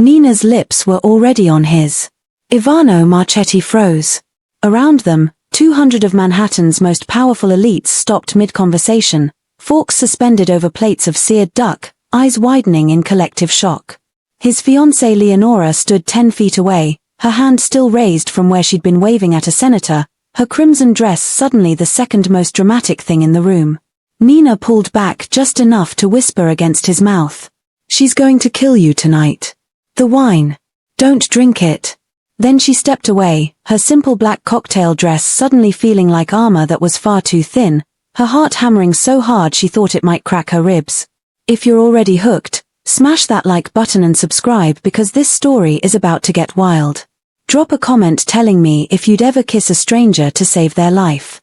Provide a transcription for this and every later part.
Nina's lips were already on his. Ivano Marcetti froze. Around them, 200 of Manhattan's most powerful elites stopped mid-conversation, forks suspended over plates of seared duck, eyes widening in collective shock. His fiancée Leonora stood 10 feet away, her hand still raised from where she'd been waving at a senator, her crimson dress suddenly the second most dramatic thing in the room. Nina pulled back just enough to whisper against his mouth. "She's going to kill you tonight. The wine. Don't drink it." Then she stepped away, her simple black cocktail dress suddenly feeling like armor that was far too thin, her heart hammering so hard she thought it might crack her ribs. If you're already hooked, smash that like button and subscribe because this story is about to get wild. Drop a comment telling me if you'd ever kiss a stranger to save their life.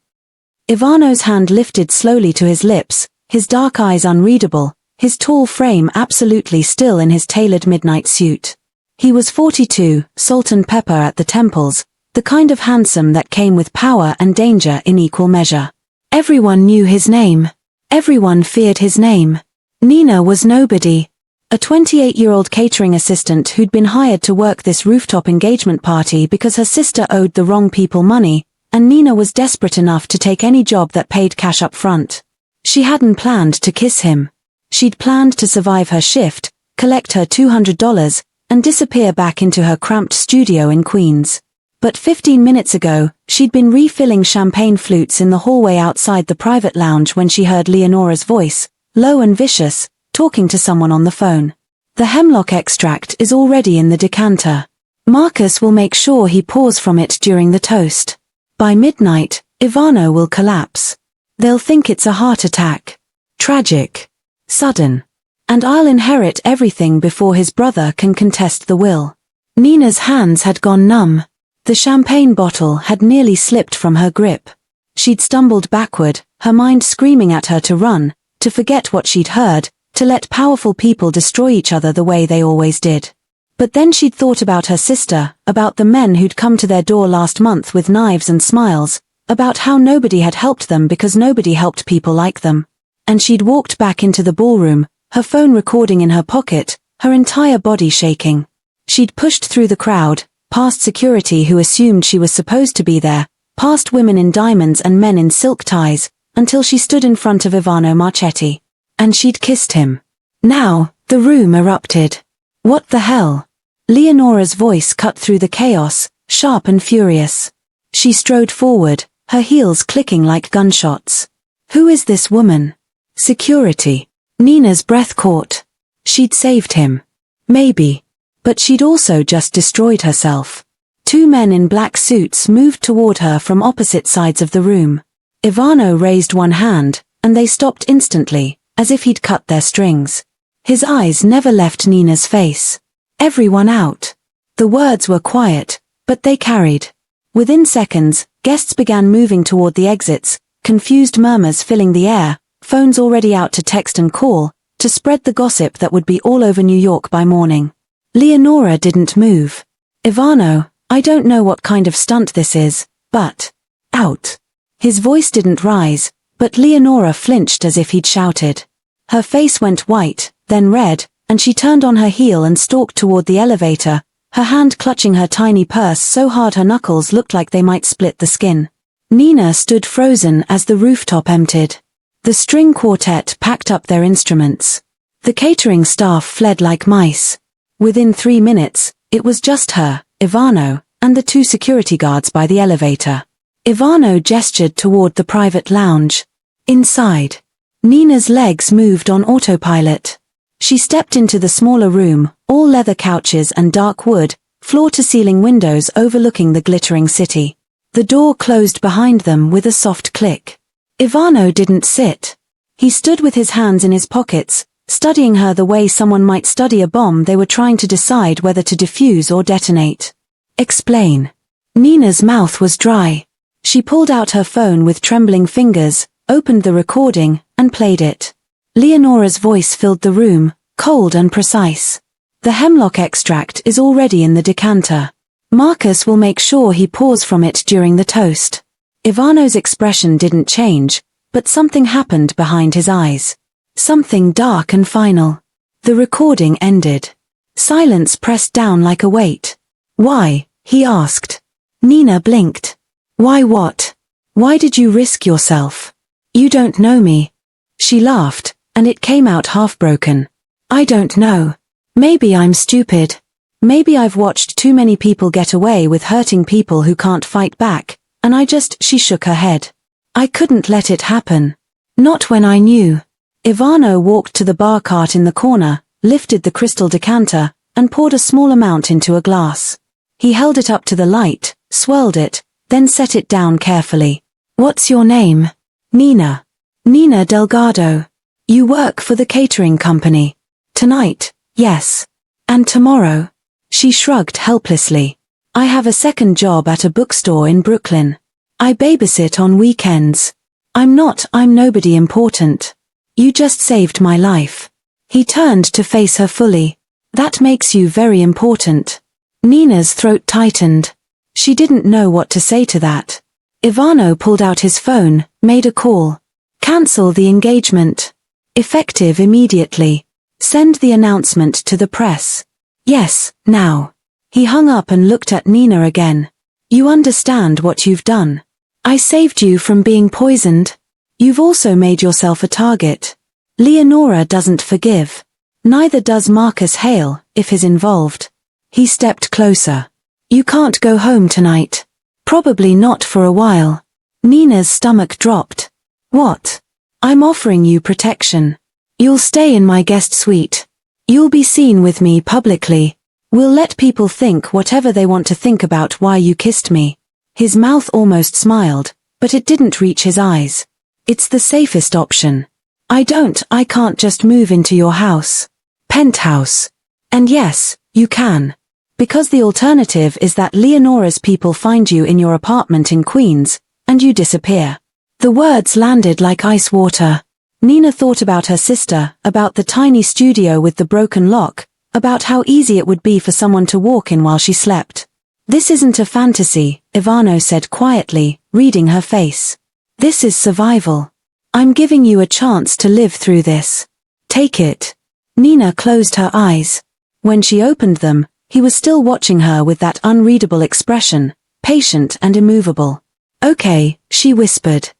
Ivano's hand lifted slowly to his lips, his dark eyes unreadable, his tall frame absolutely still in his tailored midnight suit. He was 42, salt and pepper at the temples, the kind of handsome that came with power and danger in equal measure. Everyone knew his name. Everyone feared his name. Nina was nobody. A 28-year-old catering assistant who'd been hired to work this rooftop engagement party because her sister owed the wrong people money, and Nina was desperate enough to take any job that paid cash up front. She hadn't planned to kiss him. She'd planned to survive her shift, collect her $200, and disappear back into her cramped studio in Queens. But 15 minutes ago, she'd been refilling champagne flutes in the hallway outside the private lounge when she heard Leonora's voice, low and vicious, talking to someone on the phone. "The hemlock extract is already in the decanter. Marcus will make sure he pours from it during the toast. By midnight, Ivano will collapse. They'll think it's a heart attack. Tragic. Sudden. And I'll inherit everything before his brother can contest the will." Nina's hands had gone numb. The champagne bottle had nearly slipped from her grip. She'd stumbled backward, her mind screaming at her to run, to forget what she'd heard, to let powerful people destroy each other the way they always did. But then she'd thought about her sister, about the men who'd come to their door last month with knives and smiles, about how nobody had helped them because nobody helped people like them. And she'd walked back into the ballroom, her phone recording in her pocket, her entire body shaking. She'd pushed through the crowd, past security who assumed she was supposed to be there, past women in diamonds and men in silk ties, until she stood in front of Ivano Marcetti. And she'd kissed him. Now, the room erupted. "What the hell?" Leonora's voice cut through the chaos, sharp and furious. She strode forward, her heels clicking like gunshots. "Who is this woman?" "Security." Nina's breath caught. She'd saved him. Maybe. But she'd also just destroyed herself. Two men in black suits moved toward her from opposite sides of the room. Ivano raised one hand, and they stopped instantly, as if he'd cut their strings. His eyes never left Nina's face. "Everyone out." The words were quiet, but they carried. Within seconds, guests began moving toward the exits, confused murmurs filling the air, phones already out to text and call, to spread the gossip that would be all over New York by morning. Leonora didn't move. "Ivano, I don't know what kind of stunt this is, but... out." His voice didn't rise, but Leonora flinched as if he'd shouted. Her face went white, then red, and she turned on her heel and stalked toward the elevator, her hand clutching her tiny purse so hard her knuckles looked like they might split the skin. Nina stood frozen as the rooftop emptied. The string quartet packed up their instruments. The catering staff fled like mice. Within 3 minutes, it was just her, Ivano, and the 2 security guards by the elevator. Ivano gestured toward the private lounge. Inside. Nina's legs moved on autopilot. She stepped into the smaller room, all leather couches and dark wood, floor-to-ceiling windows overlooking the glittering city. The door closed behind them with a soft click. Ivano didn't sit. He stood with his hands in his pockets, studying her the way someone might study a bomb they were trying to decide whether to defuse or detonate. "Explain." Nina's mouth was dry. She pulled out her phone with trembling fingers, opened the recording, and played it. Leonora's voice filled the room, cold and precise. "The hemlock extract is already in the decanter. Marcus will make sure he pours from it during the toast." Ivano's expression didn't change, but something happened behind his eyes. Something dark and final. The recording ended. Silence pressed down like a weight. Why? He asked. Nina blinked. Why what? Why did you risk yourself? You don't know me. She laughed, and it came out half-broken. I don't know. Maybe I'm stupid. Maybe I've watched too many people get away with hurting people who can't fight back, and she shook her head. I couldn't let it happen. Not when I knew. Ivano walked to the bar cart in the corner, lifted the crystal decanter, and poured a small amount into a glass. He held it up to the light, swirled it, then set it down carefully. What's your name? Nina. Nina Delgado. You work for the catering company. Tonight, yes. And tomorrow? She shrugged helplessly. I have a second job at a bookstore in Brooklyn. I babysit on weekends. I'm nobody important. You just saved my life. He turned to face her fully. That makes you very important. Nina's throat tightened. She didn't know what to say to that. Ivano pulled out his phone, made a call. Cancel the engagement. Effective immediately. Send the announcement to the press. Yes, now. He hung up and looked at Nina again. You understand what you've done. I saved you from being poisoned. You've also made yourself a target. Leonora doesn't forgive. Neither does Marcus Hale, if he's involved. He stepped closer. You can't go home tonight. Probably not for a while. Nina's stomach dropped. What? I'm offering you protection. You'll stay in my guest suite. You'll be seen with me publicly. We'll let people think whatever they want to think about why you kissed me. His mouth almost smiled, but it didn't reach his eyes. It's the safest option. I can't just move into your house. Penthouse. And yes, you can. Because the alternative is that Leonora's people find you in your apartment in Queens, and you disappear. The words landed like ice water. Nina thought about her sister, about the tiny studio with the broken lock, about how easy it would be for someone to walk in while she slept. This isn't a fantasy, Ivano said quietly, reading her face. This is survival. I'm giving you a chance to live through this. Take it. Nina closed her eyes. When she opened them, he was still watching her with that unreadable expression, patient and immovable. Okay, she whispered.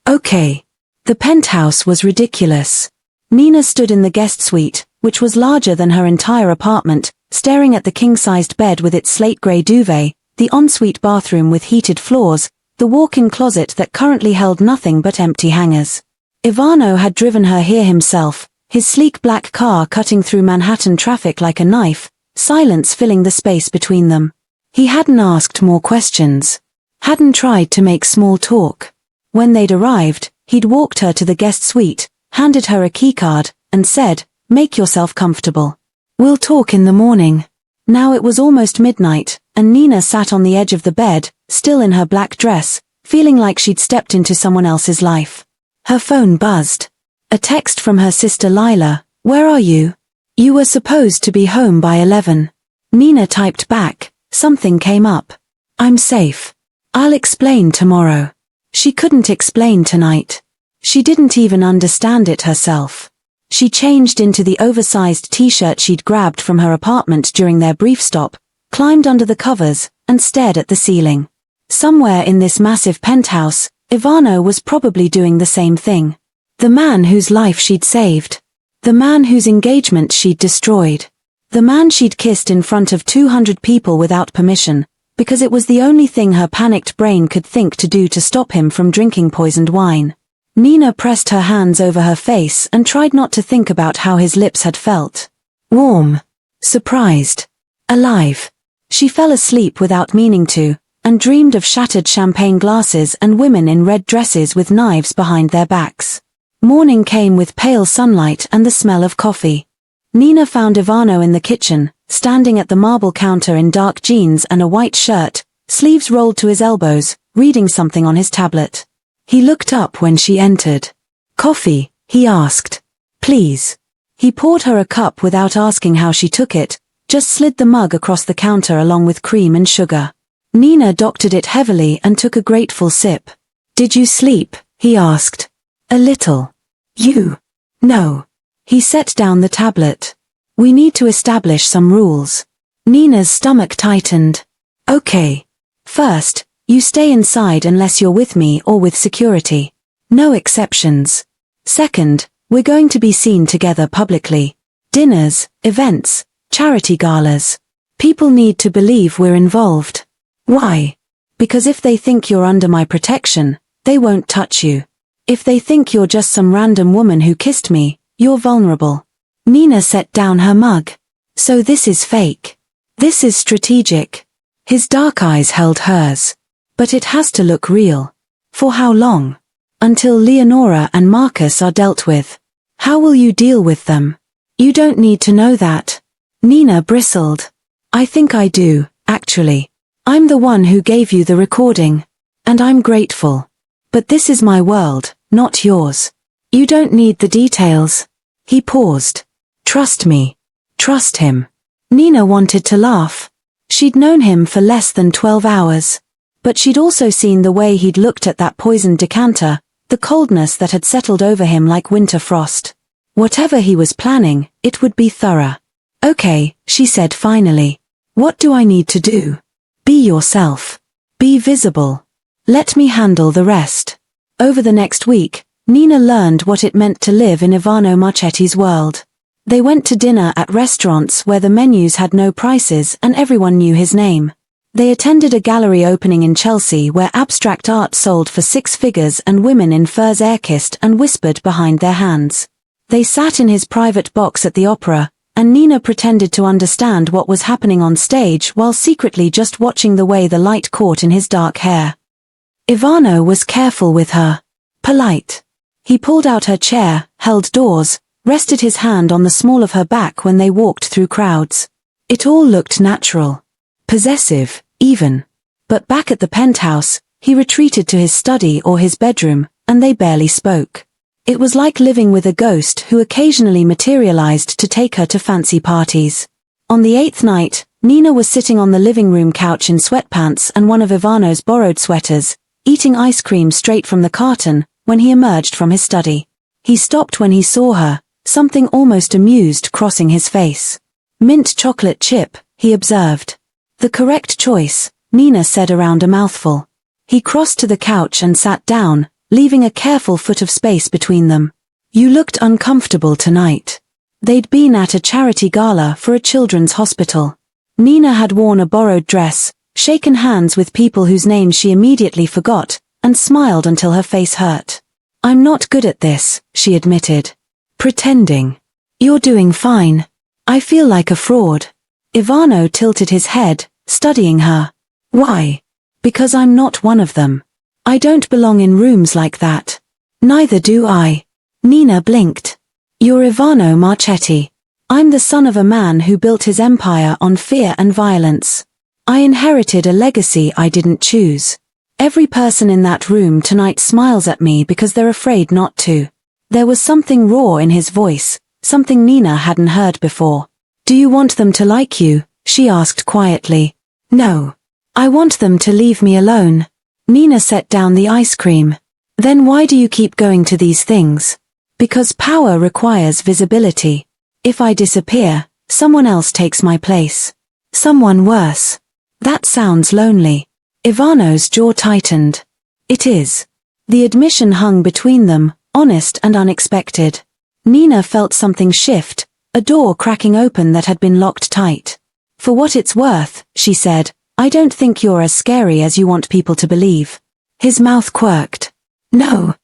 Okay. The penthouse was ridiculous. Nina stood in the guest suite, which was larger than her entire apartment, staring at the king-sized bed with its slate-grey duvet, the ensuite bathroom with heated floors, the walk-in closet that currently held nothing but empty hangers. Ivano had driven her here himself, his sleek black car cutting through Manhattan traffic like a knife, silence filling the space between them. He hadn't asked more questions. Hadn't tried to make small talk. When they'd arrived, he'd walked her to the guest suite, handed her a keycard, and said, "Make yourself comfortable. We'll talk in the morning." Now it was almost midnight, and Nina sat on the edge of the bed, still in her black dress, feeling like she'd stepped into someone else's life. Her phone buzzed. A text from her sister Lila. "Where are you? You were supposed to be home by 11. Nina typed back. Something came up. "I'm safe. I'll explain tomorrow." She couldn't explain tonight. She didn't even understand it herself. She changed into the oversized t-shirt she'd grabbed from her apartment during their brief stop, climbed under the covers, and stared at the ceiling. Somewhere in this massive penthouse, Ivano was probably doing the same thing. The man whose life she'd saved. The man whose engagement she'd destroyed. The man she'd kissed in front of 200 people without permission, because it was the only thing her panicked brain could think to do to stop him from drinking poisoned wine. Nina pressed her hands over her face and tried not to think about how his lips had felt. Warm. Surprised. Alive. She fell asleep without meaning to, and dreamed of shattered champagne glasses and women in red dresses with knives behind their backs. Morning came with pale sunlight and the smell of coffee. Nina found Ivano in the kitchen, standing at the marble counter in dark jeans and a white shirt, sleeves rolled to his elbows, reading something on his tablet. He looked up when she entered. "Coffee?" he asked. "Please." He poured her a cup without asking how she took it, just slid the mug across the counter along with cream and sugar. Nina doctored it heavily and took a grateful sip. "Did you sleep?" he asked. "A little." "You?" "No." He set down the tablet. We need to establish some rules. Nina's stomach tightened. Okay. First, you stay inside unless you're with me or with security. No exceptions. Second, we're going to be seen together publicly. Dinners, events, charity galas. People need to believe we're involved. Why? Because if they think you're under my protection, they won't touch you. If they think you're just some random woman who kissed me, you're vulnerable. Nina set down her mug. So this is fake. This is strategic. His dark eyes held hers. But it has to look real. For how long? Until Leonora and Marcus are dealt with. How will you deal with them? You don't need to know that. Nina bristled. I think I do, actually. I'm the one who gave you the recording. And I'm grateful. But this is my world, not yours. You don't need the details. He paused. Trust me. Trust him. Nina wanted to laugh. She'd known him for less than 12 hours. But she'd also seen the way he'd looked at that poisoned decanter, the coldness that had settled over him like winter frost. Whatever he was planning, it would be thorough. Okay, she said finally. What do I need to do? Be yourself. Be visible. Let me handle the rest. Over the next week, Nina learned what it meant to live in Ivano Marcetti's world. They went to dinner at restaurants where the menus had no prices and everyone knew his name. They attended a gallery opening in Chelsea where abstract art sold for 6 figures and women in furs air-kissed and whispered behind their hands. They sat in his private box at the opera, and Nina pretended to understand what was happening on stage while secretly just watching the way the light caught in his dark hair. Ivano was careful with her. Polite. He pulled out her chair, held doors, rested his hand on the small of her back when they walked through crowds. It all looked natural. Possessive, even. But back at the penthouse, he retreated to his study or his bedroom, and they barely spoke. It was like living with a ghost who occasionally materialized to take her to fancy parties. On the 8th night, Nina was sitting on the living room couch in sweatpants and one of Ivano's borrowed sweaters, eating ice cream straight from the carton, when he emerged from his study. He stopped when he saw her, something almost amused crossing his face. Mint chocolate chip, he observed. The correct choice, Nina said around a mouthful. He crossed to the couch and sat down, leaving a careful foot of space between them. You looked uncomfortable tonight. They'd been at a charity gala for a children's hospital. Nina had worn a borrowed dress, shaken hands with people whose names she immediately forgot, and smiled until her face hurt. I'm not good at this, she admitted. Pretending. You're doing fine. I feel like a fraud. Ivano tilted his head, studying her. Why? Because I'm not one of them. I don't belong in rooms like that. Neither do I. Nina blinked. You're Ivano Marcetti. I'm the son of a man who built his empire on fear and violence. I inherited a legacy I didn't choose. Every person in that room tonight smiles at me because they're afraid not to. There was something raw in his voice, something Nina hadn't heard before. Do you want them to like you? She asked quietly. No. I want them to leave me alone. Nina set down the ice cream. Then why do you keep going to these things? Because power requires visibility. If I disappear, someone else takes my place. Someone worse. That sounds lonely. Ivano's jaw tightened. It is. The admission hung between them, honest and unexpected. Nina felt something shift, a door cracking open that had been locked tight. For what it's worth, she said, I don't think you're as scary as you want people to believe. His mouth quirked. No.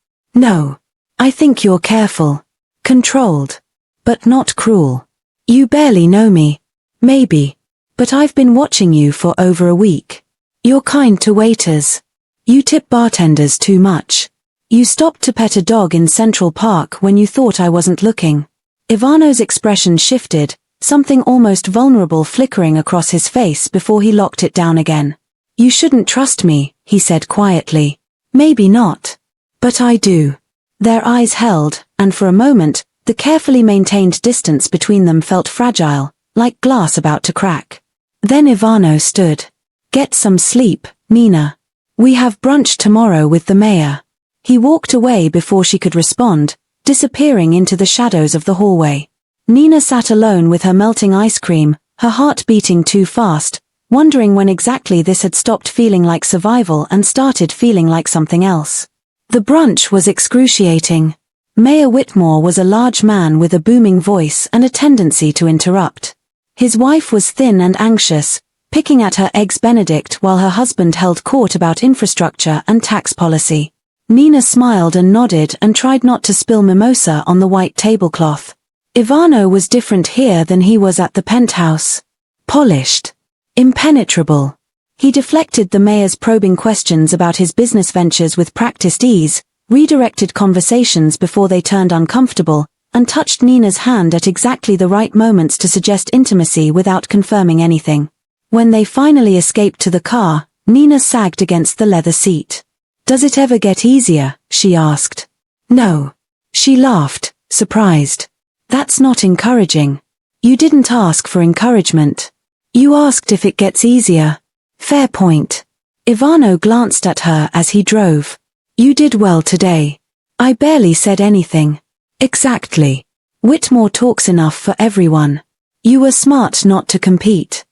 I think you're careful. Controlled. But not cruel. You barely know me. Maybe. But I've been watching you for over a week. You're kind to waiters. You tip bartenders too much. You stopped to pet a dog in Central Park when you thought I wasn't looking. Ivano's expression shifted, something almost vulnerable flickering across his face before he locked it down again. You shouldn't trust me, he said quietly. Maybe not. But I do. Their eyes held, and for a moment, the carefully maintained distance between them felt fragile, like glass about to crack. Then Ivano stood. Get some sleep, Nina. We have brunch tomorrow with the mayor. He walked away before she could respond, disappearing into the shadows of the hallway. Nina sat alone with her melting ice cream, her heart beating too fast, wondering when exactly this had stopped feeling like survival and started feeling like something else. The brunch was excruciating. Mayor Whitmore was a large man with a booming voice and a tendency to interrupt. His wife was thin and anxious, picking at her eggs Benedict while her husband held court about infrastructure and tax policy. Nina smiled and nodded and tried not to spill mimosa on the white tablecloth. Ivano was different here than he was at the penthouse. Polished. Impenetrable. He deflected the mayor's probing questions about his business ventures with practiced ease, redirected conversations before they turned uncomfortable, and touched Nina's hand at exactly the right moments to suggest intimacy without confirming anything. When they finally escaped to the car, Nina sagged against the leather seat. "Does it ever get easier?" she asked. "No." She laughed, surprised. "That's not encouraging. You didn't ask for encouragement. You asked if it gets easier." "Fair point." Ivano glanced at her as he drove. "You did well today. I barely said anything." "Exactly. Whitmore talks enough for everyone. You were smart not to compete."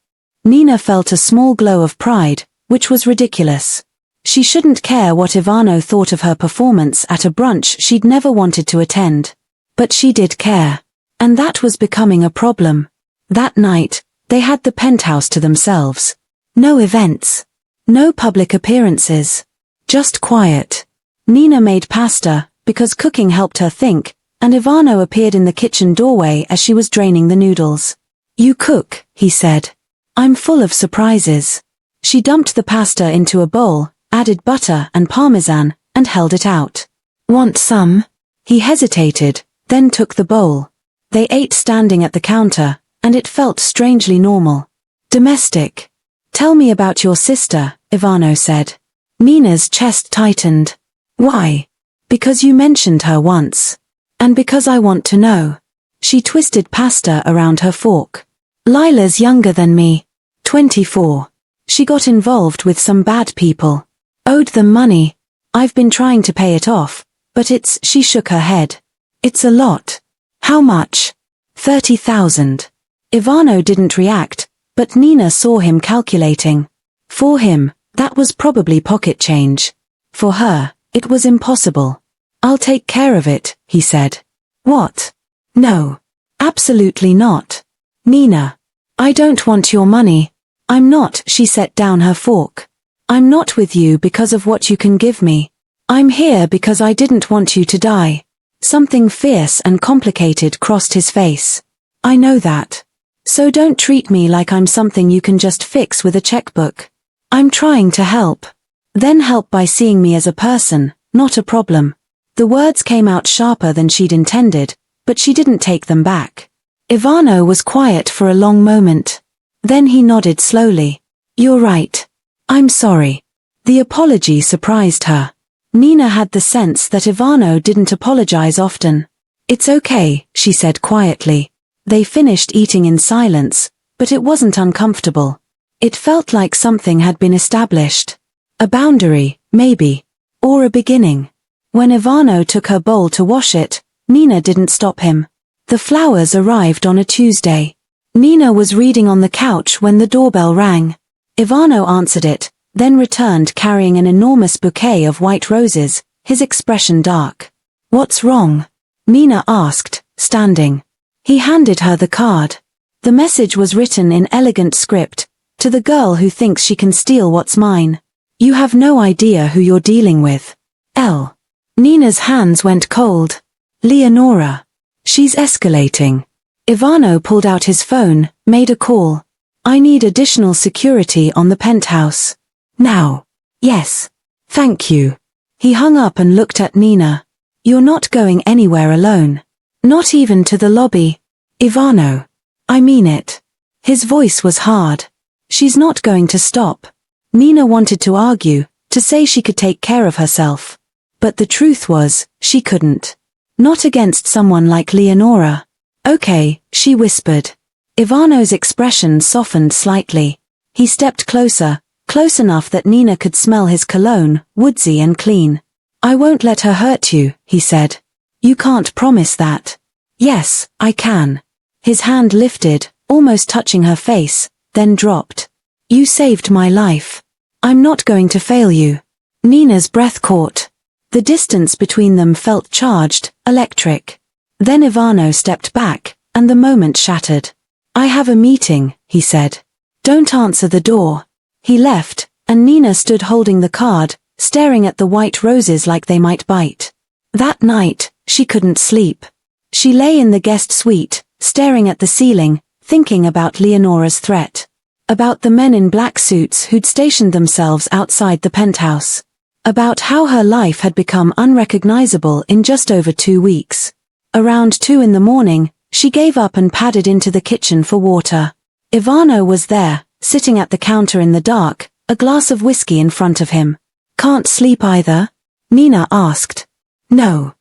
Nina felt a small glow of pride, which was ridiculous. She shouldn't care what Ivano thought of her performance at a brunch she'd never wanted to attend. But she did care. And that was becoming a problem. That night, they had the penthouse to themselves. No events. No public appearances. Just quiet. Nina made pasta, because cooking helped her think, and Ivano appeared in the kitchen doorway as she was draining the noodles. "You cook," he said. "I'm full of surprises." She dumped the pasta into a bowl, added butter and parmesan, and held it out. "Want some?" He hesitated, then took the bowl. They ate standing at the counter, and it felt strangely normal. "Domestic." "Tell me about your sister," Ivano said. Nina's chest tightened. "Why?" "Because you mentioned her once. And because I want to know." She twisted pasta around her fork. "Lila's younger than me. 24. She got involved with some bad people. Owed them money. I've been trying to pay it off, but she shook her head. It's a lot." "How much?" 30,000. Ivano didn't react, but Nina saw him calculating. For him, that was probably pocket change. For her, it was impossible. "I'll take care of it," he said. "What?" "No. Absolutely not." "Nina. I don't want your money. I'm not," she set down her fork. "I'm not with you because of what you can give me. I'm here because I didn't want you to die." Something fierce and complicated crossed his face. "I know that. So don't treat me like I'm something you can just fix with a checkbook. I'm trying to help. Then help by seeing me as a person, not a problem." The words came out sharper than she'd intended, but she didn't take them back. Ivano was quiet for a long moment. Then he nodded slowly. "You're right. I'm sorry." The apology surprised her. Nina had the sense that Ivano didn't apologize often. "It's okay," she said quietly. They finished eating in silence, but it wasn't uncomfortable. It felt like something had been established. A boundary, maybe. Or a beginning. When Ivano took her bowl to wash it, Nina didn't stop him. The flowers arrived on a Tuesday. Nina was reading on the couch when the doorbell rang. Ivano answered it, then returned carrying an enormous bouquet of white roses, his expression dark. "What's wrong?" Nina asked, standing. He handed her the card. The message was written in elegant script, "To the girl who thinks she can steal what's mine. You have no idea who you're dealing with. L." Nina's hands went cold. "Leonora. She's escalating." Ivano pulled out his phone, made a call. "I need additional security on the penthouse. Now." "Yes. Thank you." He hung up and looked at Nina. "You're not going anywhere alone. Not even to the lobby." "Ivano. I mean it." His voice was hard. "She's not going to stop." Nina wanted to argue, to say she could take care of herself. But the truth was, she couldn't. Not against someone like Leonora. "Okay," she whispered. Ivano's expression softened slightly. He stepped closer, close enough that Nina could smell his cologne, woodsy and clean. "I won't let her hurt you," he said. "You can't promise that." "Yes, I can." His hand lifted, almost touching her face, then dropped. You saved my life. I'm not going to fail you. Nina's breath caught. The distance between them felt charged, electric. Then Ivano stepped back, and the moment shattered. I have a meeting, he said. Don't answer the door. He left, and Nina stood holding the card, staring at the white roses like they might bite. That night, she couldn't sleep. She lay in the guest suite, staring at the ceiling, thinking about Leonora's threat. About the men in black suits who'd stationed themselves outside the penthouse. About how her life had become unrecognizable in just over 2 weeks. Around 2 in the morning, she gave up and padded into the kitchen for water. Ivano was there, sitting at the counter in the dark, a glass of whiskey in front of him. Can't sleep either? Nina asked. No.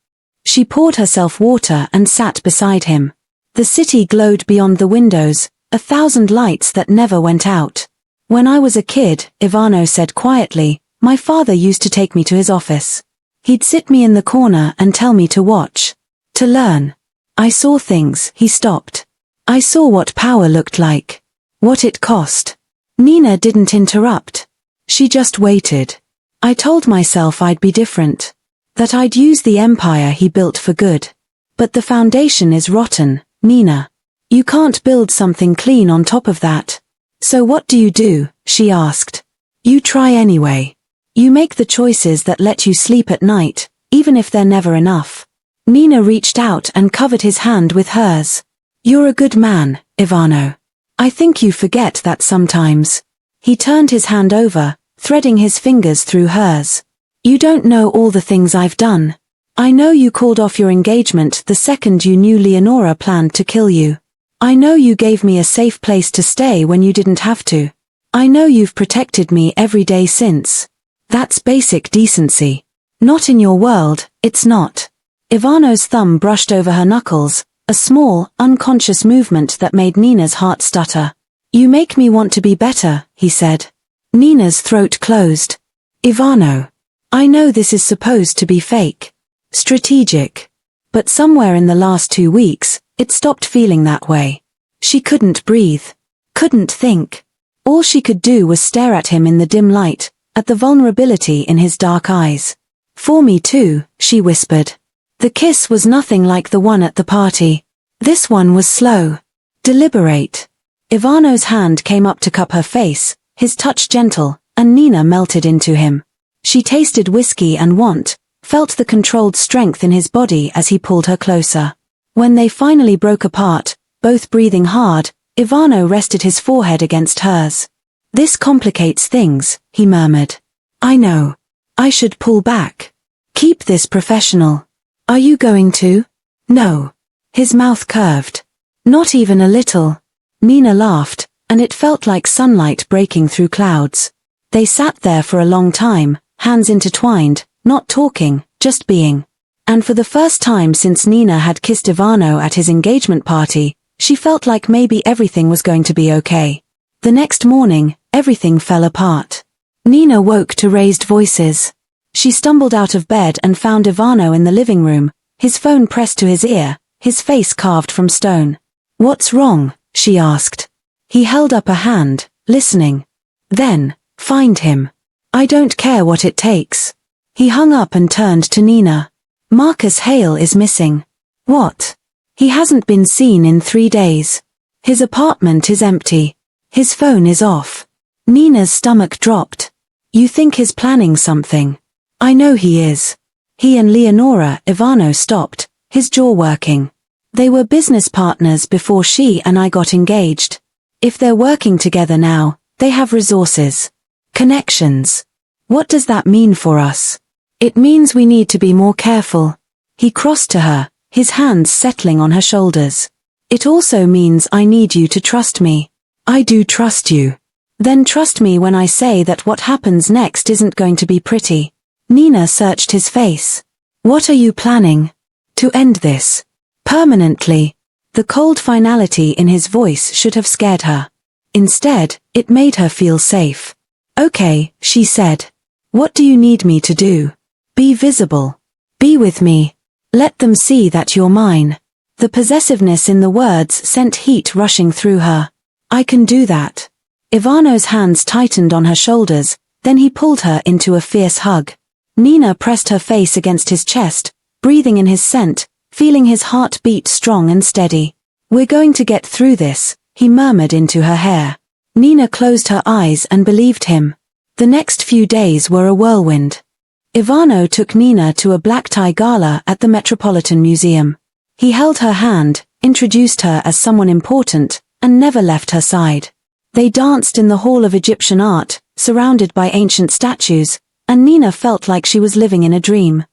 She poured herself water and sat beside him. The city glowed beyond the windows, 1,000 lights that never went out. When I was a kid, Ivano said quietly, my father used to take me to his office. He'd sit me in the corner and tell me to watch. To learn. I saw things. He stopped. I saw what power looked like. What it cost. Nina didn't interrupt. She just waited. I told myself I'd be different. That I'd use the empire he built for good. But the foundation is rotten, Nina. You can't build something clean on top of that. So what do you do? She asked. You try anyway. You make the choices that let you sleep at night, even if they're never enough. Nina reached out and covered his hand with hers. You're a good man, Ivano. I think you forget that sometimes. He turned his hand over, threading his fingers through hers. You don't know all the things I've done. I know you called off your engagement the second you knew Leonora planned to kill you. I know you gave me a safe place to stay when you didn't have to. I know you've protected me every day since. That's basic decency. Not in your world, it's not. Ivano's thumb brushed over her knuckles, a small, unconscious movement that made Nina's heart stutter. You make me want to be better, he said. Nina's throat closed. Ivano. I know this is supposed to be fake. Strategic. But somewhere in the last 2 weeks, it stopped feeling that way. She couldn't breathe. Couldn't think. All she could do was stare at him in the dim light, at the vulnerability in his dark eyes. For me too, she whispered. The kiss was nothing like the one at the party. This one was slow. Deliberate. Ivano's hand came up to cup her face, his touch gentle, and Nina melted into him. She tasted whiskey and want, felt the controlled strength in his body as he pulled her closer. When they finally broke apart, both breathing hard, Ivano rested his forehead against hers. This complicates things, he murmured. I know. I should pull back. Keep this professional. Are you going to? No. His mouth curved. Not even a little. Nina laughed, and it felt like sunlight breaking through clouds. They sat there for a long time, hands intertwined, not talking, just being. And for the first time since Nina had kissed Ivano at his engagement party, she felt like maybe everything was going to be okay. The next morning, everything fell apart. Nina woke to raised voices. She stumbled out of bed and found Ivano in the living room, his phone pressed to his ear, his face carved from stone. What's wrong? She asked. He held up a hand, listening. Then, find him. I don't care what it takes. He hung up and turned to Nina. Marcus Hale is missing. What? He hasn't been seen in 3 days. His apartment is empty. His phone is off. Nina's stomach dropped. You think he's planning something? I know he is. He and Leonora. Ivano stopped, his jaw working. They were business partners before she and I got engaged. If they're working together now, they have resources. Connections. What does that mean for us? It means we need to be more careful. He crossed to her, his hands settling on her shoulders. It also means I need you to trust me. I do trust you. Then trust me when I say that what happens next isn't going to be pretty. Nina searched his face. What are you planning? To end this. Permanently. The cold finality in his voice should have scared her. Instead, it made her feel safe. Okay, she said. What do you need me to do? Be visible. Be with me. Let them see that you're mine. The possessiveness in the words sent heat rushing through her. I can do that. Ivano's hands tightened on her shoulders, then he pulled her into a fierce hug. Nina pressed her face against his chest, breathing in his scent, feeling his heart beat strong and steady. We're going to get through this, he murmured into her hair. Nina closed her eyes and believed him. The next few days were a whirlwind. Ivano took Nina to a black tie gala at the Metropolitan Museum. He held her hand, introduced her as someone important, and never left her side. They danced in the Hall of Egyptian Art, surrounded by ancient statues, and Nina felt like she was living in a dream.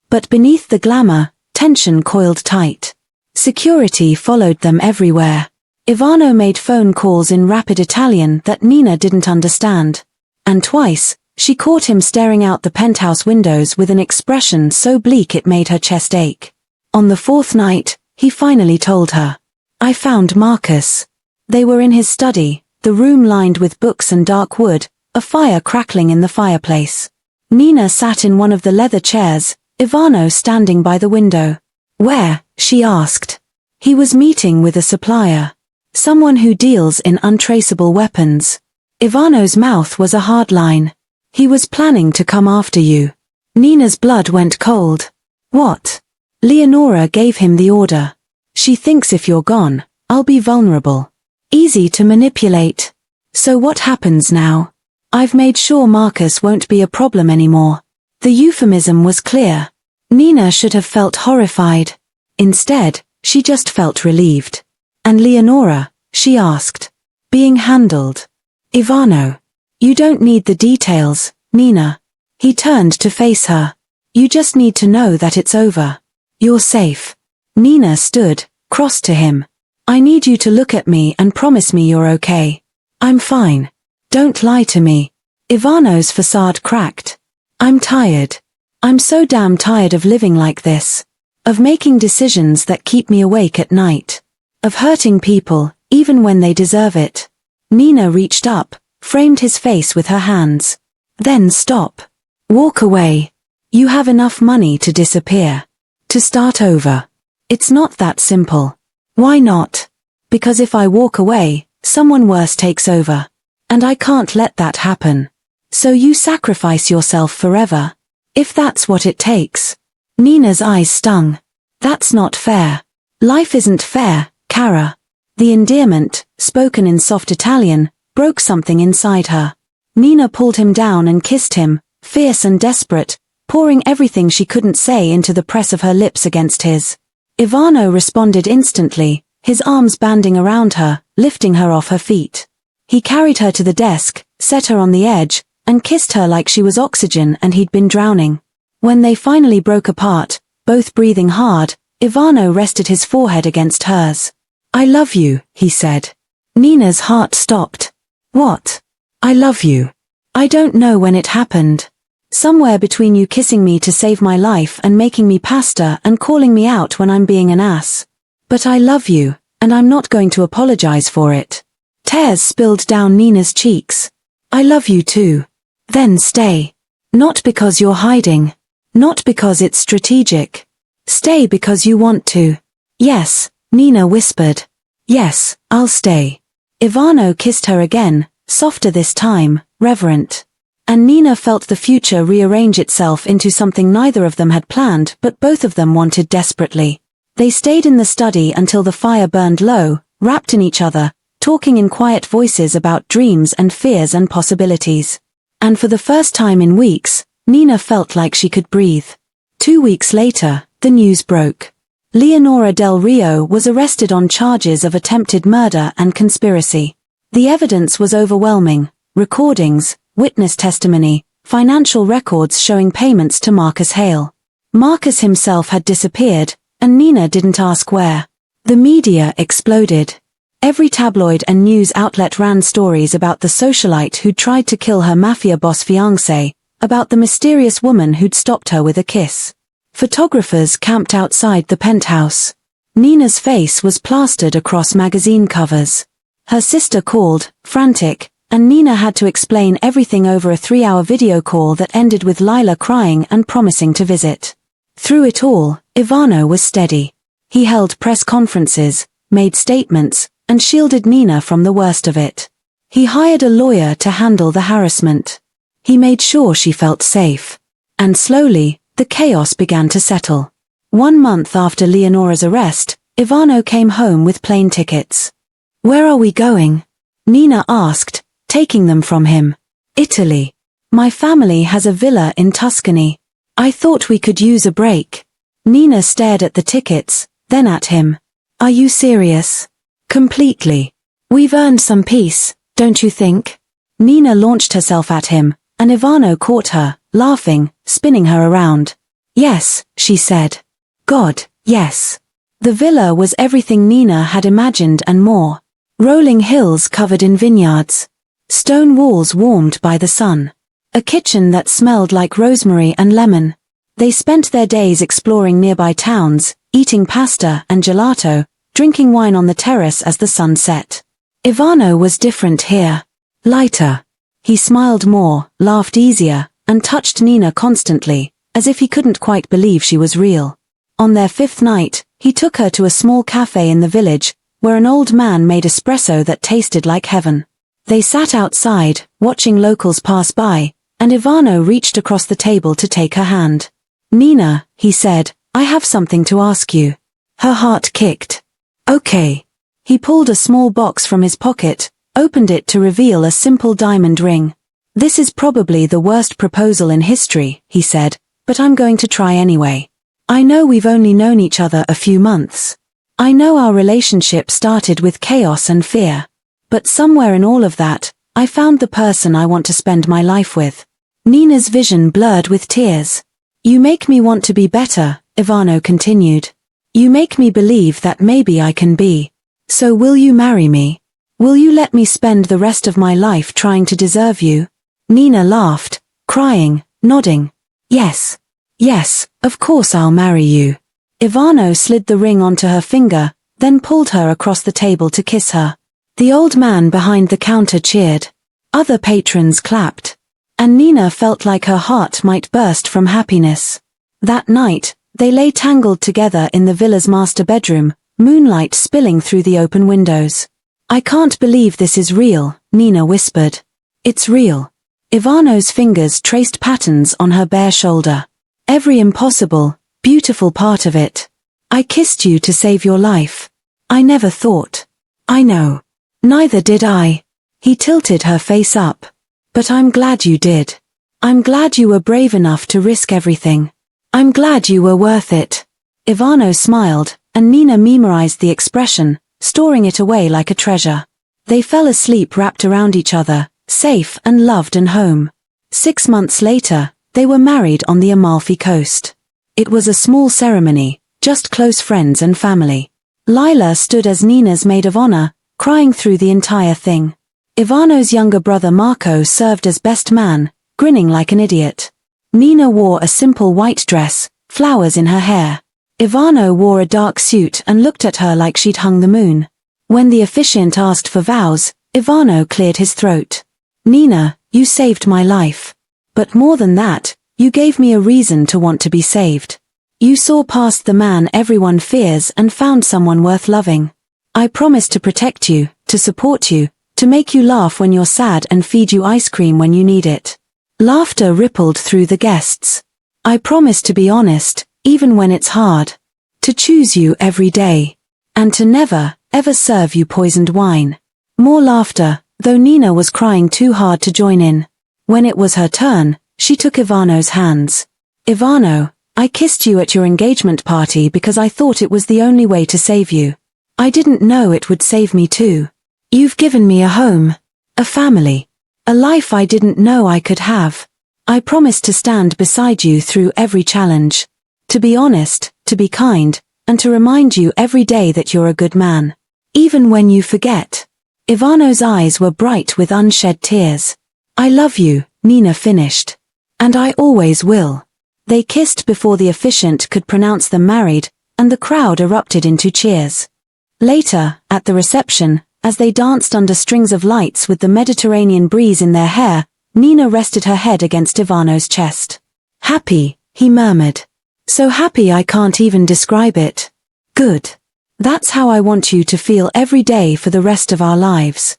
But beneath the glamour, tension coiled tight. Security followed them everywhere. Ivano made phone calls in rapid Italian that Nina didn't understand. And twice, she caught him staring out the penthouse windows with an expression so bleak it made her chest ache. On the fourth night, he finally told her. I found Marcus. They were in his study, the room lined with books and dark wood, a fire crackling in the fireplace. Nina sat in one of the leather chairs, Ivano standing by the window. Where? She asked. He was meeting with a supplier. Someone who deals in untraceable weapons. Ivano's mouth was a hard line. He was planning to come after you. Nina's blood went cold. What? Leonora gave him the order. She thinks if you're gone, I'll be vulnerable. Easy to manipulate. So what happens now? I've made sure Marcus won't be a problem anymore. The euphemism was clear. Nina should have felt horrified. Instead, she just felt relieved. And Leonora, she asked. Being handled. Ivano. You don't need the details, Nina. He turned to face her. You just need to know that it's over. You're safe. Nina stood, cross to him. I need you to look at me and promise me you're okay. I'm fine. Don't lie to me. Ivano's facade cracked. I'm tired. I'm so damn tired of living like this. Of making decisions that keep me awake at night. Of hurting people, even when they deserve it. Nina reached up, framed his face with her hands. Then stop. Walk away. You have enough money to disappear. To start over. It's not that simple. Why not? Because if I walk away, someone worse takes over. And I can't let that happen. So you sacrifice yourself forever. If that's what it takes. Nina's eyes stung. That's not fair. Life isn't fair, Cara. The endearment, spoken in soft Italian, broke something inside her. Nina pulled him down and kissed him, fierce and desperate, pouring everything she couldn't say into the press of her lips against his. Ivano responded instantly, his arms banding around her, lifting her off her feet. He carried her to the desk, set her on the edge, and kissed her like she was oxygen and he'd been drowning. When they finally broke apart, both breathing hard, Ivano rested his forehead against hers. I love you, he said. Nina's heart stopped. What? I love you. I don't know when it happened. Somewhere between you kissing me to save my life and making me pasta and calling me out when I'm being an ass. But I love you, and I'm not going to apologize for it. Tears spilled down Nina's cheeks. I love you too. Then stay. Not because you're hiding. Not because it's strategic. Stay because you want to. Yes, Nina whispered. Yes, I'll stay. Ivano kissed her again, softer this time, reverent. And Nina felt the future rearrange itself into something neither of them had planned but both of them wanted desperately. They stayed in the study until the fire burned low, wrapped in each other, talking in quiet voices about dreams and fears and possibilities. And for the first time in weeks, Nina felt like she could breathe. 2 weeks later, the news broke. Leonora Del Rio was arrested on charges of attempted murder and conspiracy. The evidence was overwhelming: recordings, witness testimony, financial records showing payments to Marcus Hale. Marcus himself had disappeared, and Nina didn't ask where. The media exploded. Every tabloid and news outlet ran stories about the socialite who'd tried to kill her mafia boss fiancé, about the mysterious woman who'd stopped her with a kiss. Photographers camped outside the penthouse. Nina's face was plastered across magazine covers. Her sister called, frantic, and Nina had to explain everything over a 3-hour video call that ended with Lila crying and promising to visit. Through it all, Ivano was steady. He held press conferences, made statements, and shielded Nina from the worst of it. He hired a lawyer to handle the harassment. He made sure she felt safe. And slowly, the chaos began to settle. 1 month after Leonora's arrest, Ivano came home with plane tickets. "Where are we going?" Nina asked, taking them from him. "Italy. My family has a villa in Tuscany. I thought we could use a break." Nina stared at the tickets, then at him. "Are you serious?" "Completely. We've earned some peace, don't you think?" Nina launched herself at him, and Ivano caught her, laughing, spinning her around. "Yes," she said. "God, yes." The villa was everything Nina had imagined and more. Rolling hills covered in vineyards. Stone walls warmed by the sun. A kitchen that smelled like rosemary and lemon. They spent their days exploring nearby towns, eating pasta and gelato, drinking wine on the terrace as the sun set. Ivano was different here. Lighter. He smiled more, laughed easier, and touched Nina constantly, as if he couldn't quite believe she was real. On their 5th night, he took her to a small cafe in the village, where an old man made espresso that tasted like heaven. They sat outside, watching locals pass by, and Ivano reached across the table to take her hand. "Nina," he said, "I have something to ask you." Her heart kicked. "Okay." He pulled a small box from his pocket, opened it to reveal a simple diamond ring. "This is probably the worst proposal in history," he said, "but I'm going to try anyway. I know we've only known each other a few months. I know our relationship started with chaos and fear. But somewhere in all of that, I found the person I want to spend my life with." Nina's vision blurred with tears. "You make me want to be better," Ivano continued. "You make me believe that maybe I can be. So will you marry me? Will you let me spend the rest of my life trying to deserve you?" Nina laughed, crying, nodding. "Yes. Yes, of course I'll marry you." Ivano slid the ring onto her finger, then pulled her across the table to kiss her. The old man behind the counter cheered. Other patrons clapped. And Nina felt like her heart might burst from happiness. That night, they lay tangled together in the villa's master bedroom, moonlight spilling through the open windows. "I can't believe this is real," Nina whispered. "It's real." Ivano's fingers traced patterns on her bare shoulder. "Every impossible, beautiful part of it. I kissed you to save your life. I never thought." "I know. Neither did I." He tilted her face up. "But I'm glad you did. I'm glad you were brave enough to risk everything. I'm glad you were worth it." Ivano smiled, and Nina memorized the expression, storing it away like a treasure. They fell asleep wrapped around each other, safe and loved and home. 6 months later, they were married on the Amalfi Coast. It was a small ceremony, just close friends and family. Lila stood as Nina's maid of honor, crying through the entire thing. Ivano's younger brother Marco served as best man, grinning like an idiot. Nina wore a simple white dress, flowers in her hair. Ivano wore a dark suit and looked at her like she'd hung the moon. When the officiant asked for vows, Ivano cleared his throat. "Nina, you saved my life. But more than that, you gave me a reason to want to be saved. You saw past the man everyone fears and found someone worth loving. I promise to protect you, to support you, to make you laugh when you're sad and feed you ice cream when you need it." Laughter rippled through the guests. "I promise to be honest, even when it's hard. To choose you every day. And to never, ever serve you poisoned wine." More laughter, though Nina was crying too hard to join in. When it was her turn, she took Ivano's hands. "Ivano, I kissed you at your engagement party because I thought it was the only way to save you. I didn't know it would save me too. You've given me a home, a family, a life I didn't know I could have. I promise to stand beside you through every challenge. To be honest, to be kind, and to remind you every day that you're a good man. Even when you forget." Ivano's eyes were bright with unshed tears. "I love you," Nina finished. "And I always will." They kissed before the officiant could pronounce them married, and the crowd erupted into cheers. Later, at the reception, as they danced under strings of lights with the Mediterranean breeze in their hair, Nina rested her head against Ivano's chest. "Happy," he murmured. "So happy I can't even describe it." Good. That's how I want you to feel every day for the rest of our lives.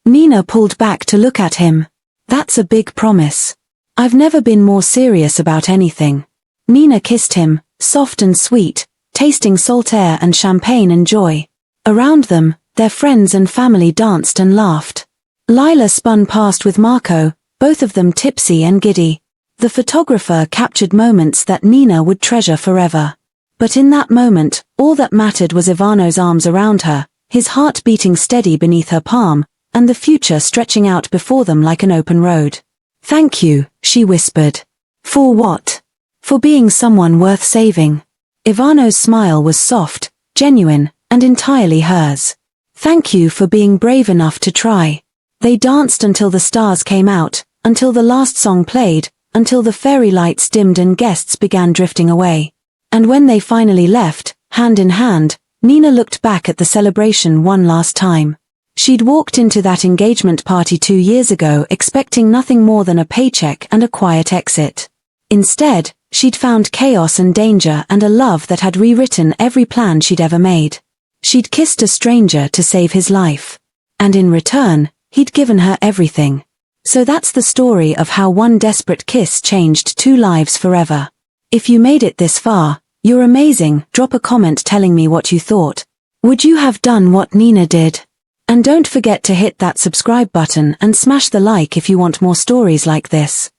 Nina pulled back to look at him. That's a big promise. I've never been more serious about anything. Nina kissed him, soft and sweet, tasting salt air and champagne and joy. Around them, their friends and family danced and laughed. Lila spun past with Marco, both of them tipsy and giddy. The photographer captured moments that Nina would treasure forever. But in that moment, all that mattered was Ivano's arms around her, his heart beating steady beneath her palm, and the future stretching out before them like an open road. Thank you, she whispered. For what? For being someone worth saving. Ivano's smile was soft, genuine, and entirely hers. Thank you for being brave enough to try. They danced until the stars came out, until the last song played, until the fairy lights dimmed and guests began drifting away. And when they finally left, hand in hand, Nina looked back at the celebration one last time. She'd walked into that engagement party 2 years ago expecting nothing more than a paycheck and a quiet exit. Instead, she'd found chaos and danger and a love that had rewritten every plan she'd ever made. She'd kissed a stranger to save his life. And in return, he'd given her everything. So that's the story of how one desperate kiss changed 2 lives forever. If you made it this far, you're amazing. Drop a comment telling me what you thought. Would you have done what Nina did? And don't forget to hit that subscribe button and smash the like if you want more stories like this.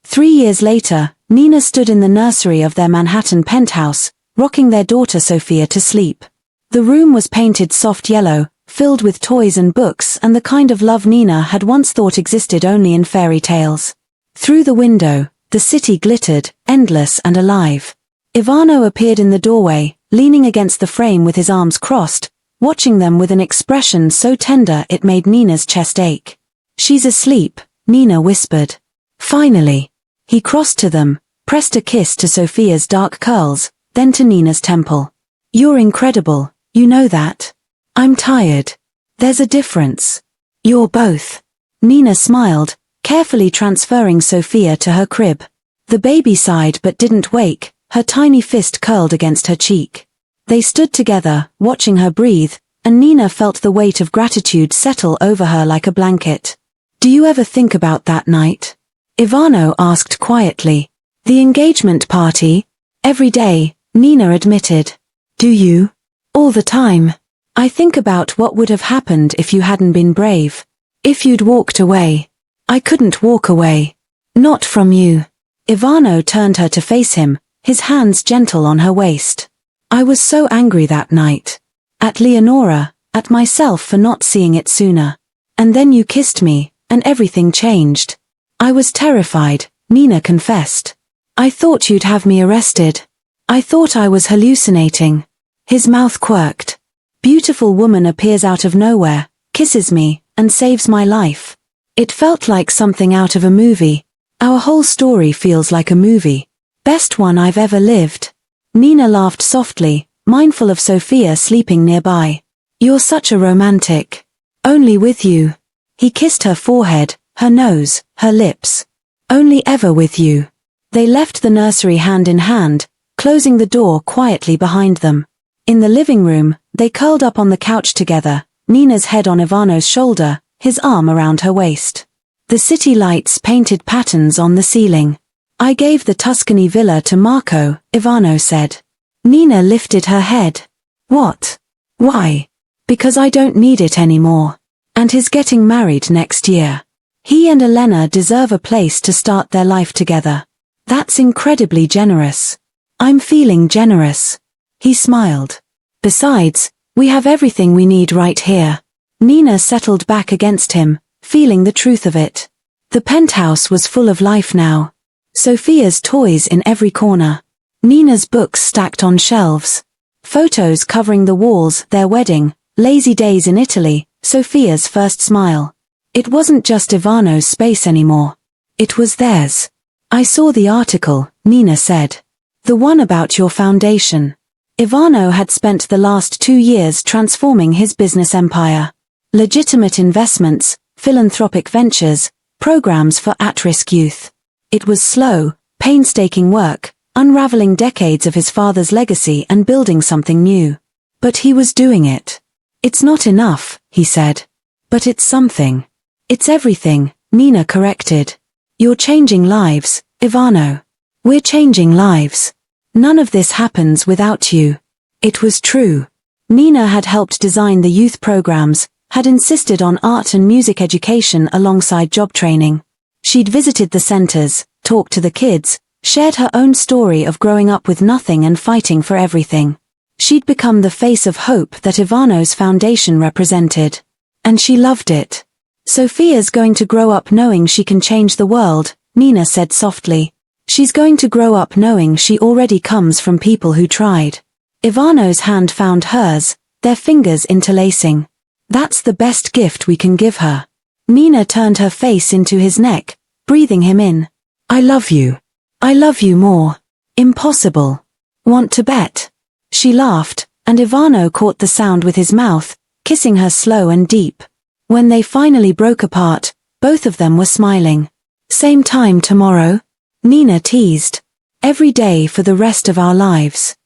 3 years later, Nina stood in the nursery of their Manhattan penthouse, rocking their daughter Sophia to sleep. The room was painted soft yellow, filled with toys and books and the kind of love Nina had once thought existed only in fairy tales. Through the window, the city glittered, endless and alive. Ivano appeared in the doorway, leaning against the frame with his arms crossed, watching them with an expression so tender it made Nina's chest ache. She's asleep, Nina whispered. Finally. He crossed to them, pressed a kiss to Sophia's dark curls, then to Nina's temple. You're incredible, you know that? I'm tired. There's a difference. You're both. Nina smiled, carefully transferring Sophia to her crib. The baby sighed but didn't wake, her tiny fist curled against her cheek. They stood together, watching her breathe, and Nina felt the weight of gratitude settle over her like a blanket. Do you ever think about that night? Ivano asked quietly. The engagement party? Every day, Nina admitted. Do you? All the time. I think about what would have happened if you hadn't been brave. If you'd walked away. I couldn't walk away. Not from you. Ivano turned her to face him, his hands gentle on her waist. I was so angry that night. At Leonora, at myself for not seeing it sooner. And then you kissed me, and everything changed. I was terrified, Nina confessed. I thought you'd have me arrested. I thought I was hallucinating. His mouth quirked. Beautiful woman appears out of nowhere, kisses me, and saves my life. It felt like something out of a movie. Our whole story feels like a movie. Best one I've ever lived. Nina laughed softly, mindful of Sophia sleeping nearby. You're such a romantic. Only with you. He kissed her forehead, her nose, her lips. Only ever with you. They left the nursery hand in hand, closing the door quietly behind them. In the living room, they curled up on the couch together, Nina's head on Ivano's shoulder, his arm around her waist. The city lights painted patterns on the ceiling. I gave the Tuscany villa to Marco, Ivano said. Nina lifted her head. What? Why? Because I don't need it anymore. And he's getting married next year. He and Elena deserve a place to start their life together. That's incredibly generous. I'm feeling generous. He smiled. Besides, we have everything we need right here. Nina settled back against him, feeling the truth of it. The penthouse was full of life now. Sophia's toys in every corner. Nina's books stacked on shelves. Photos covering the walls, their wedding, lazy days in Italy, Sophia's first smile. It wasn't just Ivano's space anymore. It was theirs. I saw the article, Nina said. The one about your foundation. Ivano had spent the last 2 years transforming his business empire. Legitimate investments, philanthropic ventures, programs for at-risk youth. It was slow, painstaking work, unraveling decades of his father's legacy and building something new. But he was doing it. It's not enough, he said. But it's something. It's everything, Nina corrected. You're changing lives, Ivano. We're changing lives. None of this happens without you. It was true. Nina had helped design the youth programs, had insisted on art and music education alongside job training. She'd visited the centers, talked to the kids, shared her own story of growing up with nothing and fighting for everything. She'd become the face of hope that Ivano's foundation represented. And she loved it. Sophia's going to grow up knowing she can change the world, Nina said softly. She's going to grow up knowing she already comes from people who tried. Ivano's hand found hers, their fingers interlacing. That's the best gift we can give her. Nina turned her face into his neck, breathing him in. I love you. I love you more. Impossible. Want to bet? She laughed, and Ivano caught the sound with his mouth, kissing her slow and deep. When they finally broke apart, both of them were smiling. Same time tomorrow? Nina teased. Every day for the rest of our lives.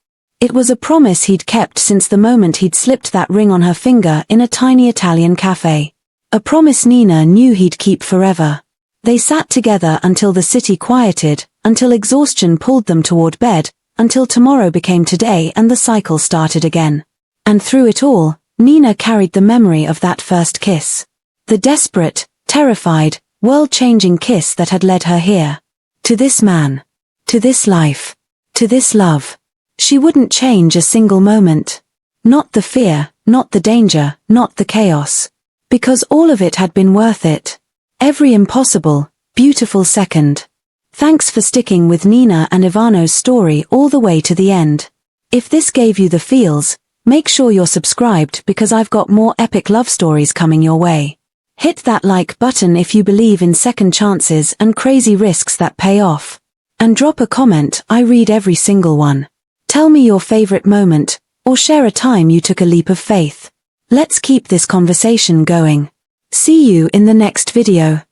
It was a promise he'd kept since the moment he'd slipped that ring on her finger in a tiny Italian cafe. A promise Nina knew he'd keep forever. They sat together until the city quieted, until exhaustion pulled them toward bed, until tomorrow became today and the cycle started again. And through it all, Nina carried the memory of that first kiss. The desperate, terrified, world-changing kiss that had led her here. To this man. To this life. To this love. She wouldn't change a single moment. Not the fear, not the danger, not the chaos. Because all of it had been worth it. Every impossible, beautiful second. Thanks for sticking with Nina and Ivano's story all the way to the end. If this gave you the feels, make sure you're subscribed because I've got more epic love stories coming your way. Hit that like button if you believe in second chances and crazy risks that pay off. And drop a comment, I read every single one. Tell me your favorite moment, or share a time you took a leap of faith. Let's keep this conversation going. See you in the next video.